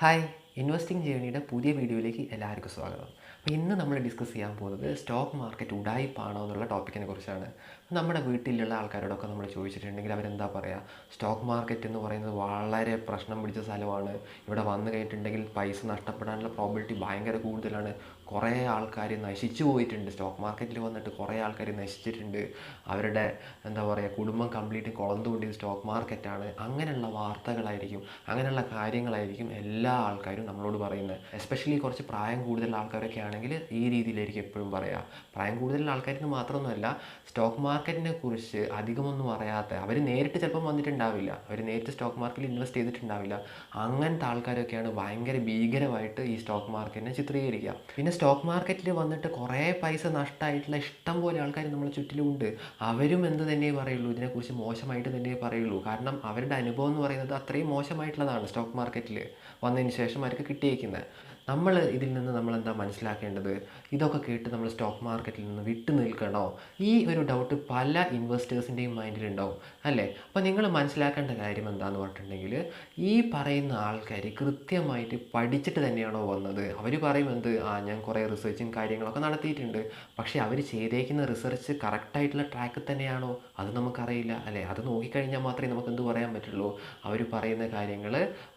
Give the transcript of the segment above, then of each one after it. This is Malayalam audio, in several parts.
ഹായ്, ഇൻവെസ്റ്റിംഗ് ജേണിയുടെ പുതിയ വീഡിയോയിലേക്ക് എല്ലാവർക്കും സ്വാഗതം. അപ്പോൾ ഇന്ന് നമ്മൾ ഡിസ്കസ് ചെയ്യാൻ പോകുന്നത് സ്റ്റോക്ക് മാർക്കറ്റ് ഉഡായിപ്പാണോ എന്നുള്ള ടോപ്പിക്കിനെ കുറിച്ചാണ്. നമ്മുടെ വീട്ടിലുള്ള ആൾക്കാരോടൊക്കെ നമ്മൾ ചോദിച്ചിട്ടുണ്ടെങ്കിൽ അവരെന്താ പറയുക, സ്റ്റോക്ക് മാർക്കറ്റ് എന്ന് പറയുന്നത് വളരെ പ്രശ്നം പിടിച്ച സ്ഥലമാണ്, ഇവിടെ വന്നു കഴിഞ്ഞിട്ടുണ്ടെങ്കിൽ പൈസ നഷ്ടപ്പെടാനുള്ള പ്രോബിലിറ്റി ഭയങ്കര കൂടുതലാണ്, കുറേ ആൾക്കാർ നശിച്ചു പോയിട്ടുണ്ട്, സ്റ്റോക്ക് മാർക്കറ്റിൽ വന്നിട്ട് കുറേ ആൾക്കാർ നശിച്ചിട്ടുണ്ട്, അവരുടെ എന്താ പറയുക കുടുംബം കംപ്ലീറ്റ് കുളന്നുകൊണ്ടിയത് സ്റ്റോക്ക് മാർക്കറ്റാണ്. അങ്ങനെയുള്ള വാർത്തകളായിരിക്കും, അങ്ങനെയുള്ള കാര്യങ്ങളായിരിക്കും എല്ലാ ആൾക്കാരും നമ്മളോട് പറയുന്നത്. എസ്പെഷ്യലി കുറച്ച് പ്രായം കൂടുതലുള്ള ആൾക്കാരൊക്കെ ആണെങ്കിൽ ഈ രീതിയിലായിരിക്കും എപ്പോഴും പറയുക. പ്രായം കൂടുതലുള്ള ആൾക്കാർക്ക് മാത്രമൊന്നുമല്ല, സ്റ്റോക്ക് മാർക്കറ്റിനെ കുറിച്ച് അധികമൊന്നും അറിയാത്ത, അവർ നേരിട്ട് ചിലപ്പം വന്നിട്ടുണ്ടാവില്ല, അവർ നേരിട്ട് സ്റ്റോക്ക് മാർക്കറ്റിൽ ഇൻവെസ്റ്റ് ചെയ്തിട്ടുണ്ടാവില്ല, അങ്ങനത്തെ ആൾക്കാരൊക്കെയാണ് ഭയങ്കര ഭീകരമായിട്ട് ഈ സ്റ്റോക്ക് മാർക്കറ്റിനെ ചിത്രീകരിക്കുക. പിന്നെ സ്റ്റോക്ക് മാർക്കറ്റിൽ വന്നിട്ട് കുറേ പൈസ നഷ്ടമായിട്ടുള്ള ഇഷ്ടം പോലെ ആൾക്കാർ നമ്മളെ ചുറ്റിലുമുണ്ട്. അവരും എന്ത് തന്നെ പറയുള്ളൂ, ഇതിനെക്കുറിച്ച് മോശമായിട്ട് തന്നെ പറയുള്ളൂ. കാരണം അവരുടെ അനുഭവം എന്ന് പറയുന്നത് അത്രയും മോശമായിട്ടുള്ളതാണ് സ്റ്റോക്ക് മാർക്കറ്റിൽ വന്നതിന് ശേഷം അവർക്ക് കിട്ടിയേക്കുന്നത്. നമ്മൾ ഇതിൽ നിന്ന് നമ്മളെന്താ മനസ്സിലാക്കേണ്ടത്, ഇതൊക്കെ കേട്ട് നമ്മൾ സ്റ്റോക്ക് മാർക്കറ്റിൽ നിന്ന് വിട്ടു നിൽക്കണോ? ഈ ഒരു ഡൗട്ട് പല ഇൻവെസ്റ്റേഴ്സിൻ്റെയും മൈൻഡിലുണ്ടാവും അല്ലേ. അപ്പോൾ നിങ്ങൾ മനസ്സിലാക്കേണ്ട കാര്യം എന്താണെന്ന് പറഞ്ഞിട്ടുണ്ടെങ്കിൽ, ഈ പറയുന്ന ആൾക്കാർ കൃത്യമായിട്ട് പഠിച്ചിട്ട് തന്നെയാണോ വന്നത്? അവർ പറയും ഞാൻ കുറേ റിസർച്ചും കാര്യങ്ങളൊക്കെ നടത്തിയിട്ടുണ്ട്, പക്ഷേ അവർ ചെയ്തേക്കുന്ന റിസർച്ച് കറക്റ്റായിട്ടുള്ള ട്രാക്കിൽ തന്നെയാണോ? അത് നമുക്കറിയില്ല അല്ലേ. അത് നോക്കിക്കഴിഞ്ഞാൽ മാത്രമേ നമുക്ക് എന്ത് പറയാൻ പറ്റുള്ളൂ, അവർ പറയുന്ന കാര്യങ്ങൾ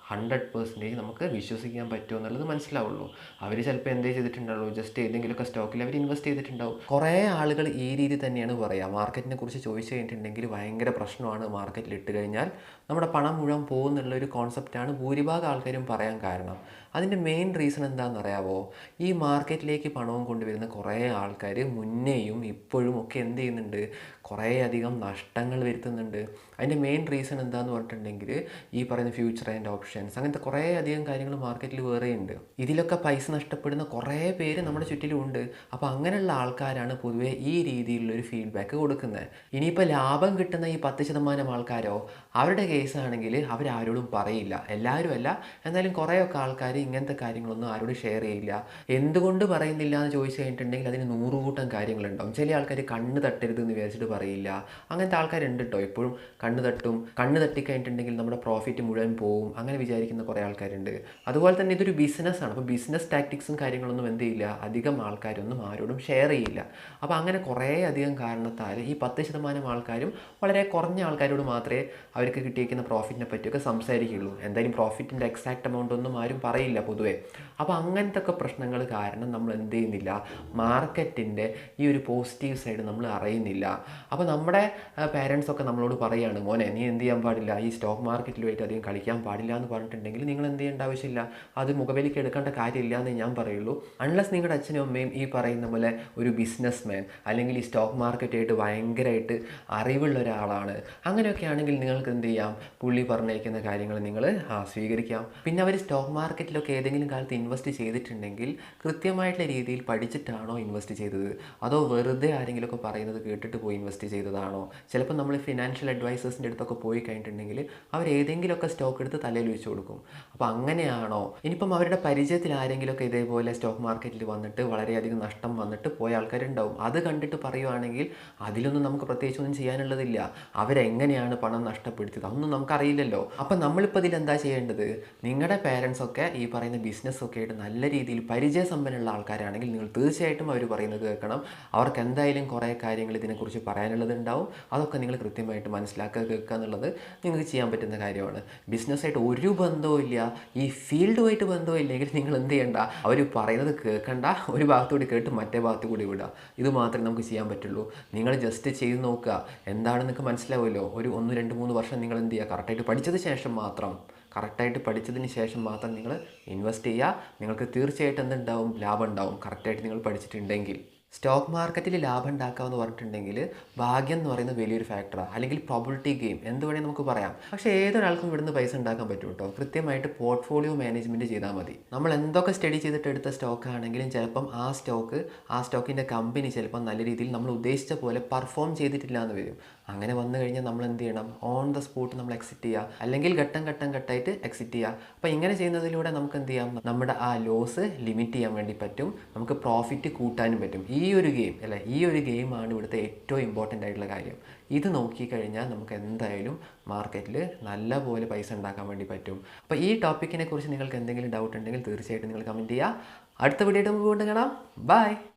100% നമുക്ക് വിശ്വസിക്കാൻ പറ്റുമോ എന്നുള്ളത് മനസ്സിലാവുള്ളൂ. അവർ ചിലപ്പോൾ എന്തേ ചെയ്തിട്ടുണ്ടാവുള്ളൂ, ജസ്റ്റ് ഏതെങ്കിലുമൊക്കെ സ്റ്റോക്കിൽ അവർ ഇൻവെസ്റ്റ് ചെയ്തിട്ടുണ്ടാവും. കുറേ ആളുകൾ ഈ രീതി തന്നെയാണ് പറയുക. മാർക്കറ്റിനെ കുറിച്ച് ചോദിച്ചു കഴിഞ്ഞിട്ടുണ്ടെങ്കിൽ ഭയങ്കര പ്രശ്നമാണ്, മാർക്കറ്റിൽ ഇട്ട് കഴിഞ്ഞാൽ നമ്മുടെ പണം മുഴുവൻ പോകുന്നുള്ളൊരു കോൺസെപ്റ്റാണ് ഭൂരിഭാഗം ആൾക്കാരും പറയാൻ കാരണം. അതിൻ്റെ മെയിൻ റീസൺ എന്താണെന്ന് അറിയാമോ? ഈ മാർക്കറ്റിലേക്ക് പണവും കൊണ്ടുവരുന്ന കുറേ ആൾക്കാർ മുന്നേയും ഇപ്പോഴും ഒക്കെ എന്ത് ചെയ്യുന്നുണ്ട്, കുറേ അധികം നഷ്ടങ്ങൾ വരുത്തുന്നുണ്ട്. അതിൻ്റെ മെയിൻ റീസൺ എന്താണെന്ന് പറഞ്ഞിട്ടുണ്ടെങ്കിൽ, ഈ പറയുന്ന ഫ്യൂച്ചർ ആൻഡ് ഓപ്ഷൻസ്, അങ്ങനത്തെ കുറേ അധികം കാര്യങ്ങൾ മാർക്കറ്റിൽ വേറെയുണ്ട്. ഇതിലൊക്കെ പൈസ നഷ്ടപ്പെടുന്ന കുറേ പേര് നമ്മുടെ ചുറ്റിലും ഉണ്ട്. അപ്പോൾ അങ്ങനെയുള്ള ആൾക്കാരാണ് പൊതുവേ ഈ രീതിയിലുള്ളൊരു ഫീഡ്ബാക്ക് കൊടുക്കുന്നത്. ഇനിയിപ്പോൾ ലാഭം കിട്ടുന്ന ഈ 10% ആൾക്കാരോ, അവരുടെ കേസാണെങ്കിൽ അവരാരോടും പറയില്ല, എല്ലാവരും അല്ല, എന്നാലും കുറേയൊക്കെ ആൾക്കാർ ഇങ്ങനത്തെ കാര്യങ്ങളൊന്നും ആരോടും ഷെയർ ചെയ്യില്ല. എന്തുകൊണ്ട് പറയുന്നില്ല എന്ന് ചോദിച്ചു കഴിഞ്ഞിട്ടുണ്ടെങ്കിൽ അതിന് 100 കൂട്ടം കാര്യങ്ങളുണ്ടാവും. ചില ആൾക്കാർ കണ്ണ് തട്ടരുത് എന്ന് വിചാരിച്ചിട്ട് പറയില്ല. അങ്ങനത്തെ ആൾക്കാരുണ്ട് കേട്ടോ. എപ്പോഴും കണ്ണ് തട്ടിക്കഴിഞ്ഞിട്ടുണ്ടെങ്കിൽ നമ്മുടെ പ്രോഫിറ്റ് മുഴുവൻ പോവും, അങ്ങനെ വിചാരിക്കുന്ന കുറേ ആൾക്കാരുണ്ട്. അതുപോലെ തന്നെ ഇതൊരു ബിസിനസ്സാണ്. അപ്പോൾ ബിസിനസ് ടാക്ടിക്സും കാര്യങ്ങളൊന്നും എന്ത് ചെയ്യില്ല, അധികം ആൾക്കാരൊന്നും ആരോടും ഷെയർ ചെയ്യില്ല. അപ്പോൾ അങ്ങനെ കുറേ അധികം കാരണത്താൽ ഈ 10% ആൾക്കാരും വളരെ കുറഞ്ഞ ആൾക്കാരോട് മാത്രമേ അവർക്ക് കിട്ടിയിരിക്കുന്ന പ്രോഫിറ്റിനെ പറ്റിയൊക്കെ സംസാരിക്കുകയുള്ളൂ. എന്തായാലും പ്രോഫിറ്റിൻ്റെ എക്സാക്റ്റ് എമൗണ്ട് ഒന്നും ആരും പറയില്ല പൊതുവേ. അപ്പോൾ അങ്ങനത്തെ ഒക്കെ പ്രശ്നങ്ങൾ കാരണം നമ്മൾ എന്ത് ചെയ്യുന്നില്ല, മാർക്കറ്റിൻ്റെ ഈ ഒരു പോസിറ്റീവ് സൈഡ് നമ്മൾ അറിയുന്നില്ല. അപ്പോൾ നമ്മുടെ പേരൻസൊക്കെ നമ്മളോട് പറയുകയാണ്, മോനെ നീ എന്ത് ചെയ്യാൻ പാടില്ല, ഈ സ്റ്റോക്ക് മാർക്കറ്റിലുമായിട്ട് അധികം കളിക്കാൻ പാടില്ല എന്ന് പറഞ്ഞിട്ടുണ്ടെങ്കിൽ നിങ്ങൾ എന്ത് ചെയ്യേണ്ട ആവശ്യമില്ല, അത് മുഖവിലേക്ക് എടുക്കേണ്ട കാര്യമില്ല എന്ന് ഞാൻ പറയുള്ളൂ. അൺലെസ് നിങ്ങളുടെ അച്ഛനും അമ്മയും ഈ പറയുന്ന പോലെ ഒരു ബിസിനസ് മാൻ അല്ലെങ്കിൽ ഈ സ്റ്റോക്ക് മാർക്കറ്റായിട്ട് ഭയങ്കരമായിട്ട് അറിവുള്ള ഒരാളാണ്, അങ്ങനെയൊക്കെ ആണെങ്കിൽ നിങ്ങൾക്ക് എന്ത് ചെയ്യാം, പുള്ളി പറഞ്ഞിരിക്കുന്ന കാര്യങ്ങൾ നിങ്ങൾ സ്വീകരിക്കാം. പിന്നെ അവർ സ്റ്റോക്ക് മാർക്കറ്റിലൊക്കെ ഏതെങ്കിലും കാലത്ത് ഇൻവെസ്റ്റ് ചെയ്തിട്ടുണ്ടെങ്കിൽ കൃത്യമായിട്ടുള്ള രീതിയിൽ പഠിച്ചിട്ടാണോ ഇൻവെസ്റ്റ് ചെയ്തത്, അതോ വെറുതെ ആരെങ്കിലുമൊക്കെ പറയുന്നത് കേട്ടിട്ട് പോയി ഇൻവെസ്റ്റ് ചെയ്തതാണോ? ചിലപ്പോൾ നമ്മൾ ഫിനാൻഷ്യൽ അഡ്വൈസേഴ്സിൻ്റെ അടുത്തൊക്കെ പോയി കഴിഞ്ഞിട്ടുണ്ടെങ്കിൽ അവർ ഏതെങ്കിലുമൊക്കെ സ്റ്റോക്ക് എടുത്ത് തലയിൽ വെച്ച് കൊടുക്കും. അപ്പോൾ അങ്ങനെയാണോ? ഇനിയിപ്പം അവരുടെ പരിചയത്തിൽ ആരെങ്കിലുമൊക്കെ ഇതേപോലെ സ്റ്റോക്ക് മാർക്കറ്റിൽ വന്നിട്ട് വളരെയധികം നഷ്ടം വന്നിട്ട് പോയ ആൾക്കാരുണ്ടാവും. അത് കണ്ടിട്ട് പറയുവാണെങ്കിൽ അതിലൊന്നും നമുക്ക് പ്രത്യേകിച്ചൊന്നും ചെയ്യാനുള്ളതില്ല. അവരെങ്ങനെയാണ് പണം നഷ്ടപ്പെടുത്തിയത് അതൊന്നും നമുക്കറിയില്ലല്ലോ. അപ്പം നമ്മളിപ്പോൾ ഇതിൽ എന്താ ചെയ്യേണ്ടത്, നിങ്ങളുടെ പേരൻസൊക്കെ ഈ പറയുന്ന ബിസിനസ്സൊക്കെ ആയിട്ട് നല്ല രീതിയിൽ പരിചയസമ്പന്നമുള്ള ആൾക്കാരാണെങ്കിൽ നിങ്ങൾ തീർച്ചയായിട്ടും അവർ പറയുന്നത് കേൾക്കണം. അവർക്ക് എന്തായാലും കുറേ കാര്യങ്ങൾ ഇതിനെക്കുറിച്ച് പറയാനുള്ളതുണ്ടാവും. അതൊക്കെ നിങ്ങൾ കൃത്യമായിട്ട് മനസ്സിലാക്കുക, കേൾക്കുക എന്നുള്ളത് നിങ്ങൾക്ക് ചെയ്യാൻ പറ്റുന്ന കാര്യമാണ്. ബിസിനസ്സായിട്ട് ഒരു ബന്ധവും ഇല്ല, ഈ ഫീൽഡുമായിട്ട് ബന്ധവും ഇല്ലെങ്കിൽ നിങ്ങൾ എന്ത് ചെയ്യണ്ട, അവർ പറയുന്നത് കേൾക്കണ്ട, ഒരു ഭാഗത്തുകൂടി കേട്ട് മറ്റേ ഭാഗത്തു കൂടി വിടുക. ഇത് മാത്രമേ നമുക്ക് ചെയ്യാൻ പറ്റുള്ളൂ. നിങ്ങൾ ജസ്റ്റ് ചെയ്ത് നോക്കുക, എന്താണെന്ന് നിങ്ങൾക്ക് മനസ്സിലാവുമല്ലോ. ഒരു 1, 2, 3 വർഷം നിങ്ങൾ എന്ത് ചെയ്യുക, കറക്റ്റായിട്ട് പഠിച്ചതിന് ശേഷം മാത്രം നിങ്ങൾ ഇൻവെസ്റ്റ് ചെയ്യുക. നിങ്ങൾക്ക് തീർച്ചയായിട്ടും എന്തുണ്ടാവും, ലാഭം ഉണ്ടാവും, കറക്റ്റായിട്ട് നിങ്ങൾ പഠിച്ചിട്ടുണ്ടെങ്കിൽ. സ്റ്റോക്ക് മാർക്കറ്റിൽ ലാഭം ഉണ്ടാക്കാമെന്ന് പറഞ്ഞിട്ടുണ്ടെങ്കിൽ ഭാഗ്യം എന്ന് പറയുന്നത് വലിയൊരു ഫാക്ടറാണ്, അല്ലെങ്കിൽ പ്രോബിലിറ്റി ഗെയിം എന്ത് വേണമെങ്കിൽ നമുക്ക് പറയാം. പക്ഷേ ഏതൊരാൾക്കും ഇവിടുന്ന് പൈസ ഉണ്ടാക്കാൻ പറ്റും കേട്ടോ. കൃത്യമായിട്ട് പോർട്ട്ഫോളിയോ മാനേജ്മെൻറ്റ് ചെയ്താൽ മതി. നമ്മൾ എന്തൊക്കെ സ്റ്റഡി ചെയ്തിട്ട് എടുത്ത സ്റ്റോക്ക് ആണെങ്കിലും ചിലപ്പം ആ സ്റ്റോക്കിൻ്റെ കമ്പനി ചിലപ്പം നല്ല രീതിയിൽ നമ്മൾ ഉദ്ദേശിച്ച പോലെ പെർഫോം ചെയ്തിട്ടില്ല എന്ന് വരും. അങ്ങനെ വന്നു കഴിഞ്ഞാൽ നമ്മൾ എന്ത് ചെയ്യണം? ഓൺ ദ സ്പോട്ട് നമ്മൾ എക്സിറ്റ് ചെയ്യുക, അല്ലെങ്കിൽ ഘട്ടമായിട്ട് എക്സിറ്റ് ചെയ്യുക. അപ്പോൾ ഇങ്ങനെ ചെയ്യുന്നതിലൂടെ നമുക്ക് എന്ത് ചെയ്യാം? നമ്മുടെ ആ ലോസ് ലിമിറ്റ് ചെയ്യാൻ വേണ്ടി പറ്റും, നമുക്ക് പ്രോഫിറ്റ് കൂട്ടാനും പറ്റും. ഈ ഒരു ഗെയിം അല്ലേ, ഈ ഒരു ഗെയിമാണ് ഇവിടുത്തെ ഏറ്റവും ഇമ്പോർട്ടൻ്റ് ആയിട്ടുള്ള കാര്യം. ഇത് നോക്കിക്കഴിഞ്ഞാൽ നമുക്ക് എന്തായാലും മാർക്കറ്റിൽ നല്ലപോലെ പൈസ ഉണ്ടാക്കാൻ വേണ്ടി പറ്റും. അപ്പോൾ ഈ ടോപ്പിക്കിനെ കുറിച്ച് നിങ്ങൾക്ക് എന്തെങ്കിലും ഡൗട്ട് ഉണ്ടെങ്കിൽ തീർച്ചയായിട്ടും നിങ്ങൾ കമൻറ്റ് ചെയ്യുക. അടുത്ത വീഡിയോ ആയിട്ട് നമുക്ക് വീണ്ടും കാണാം. ബൈ.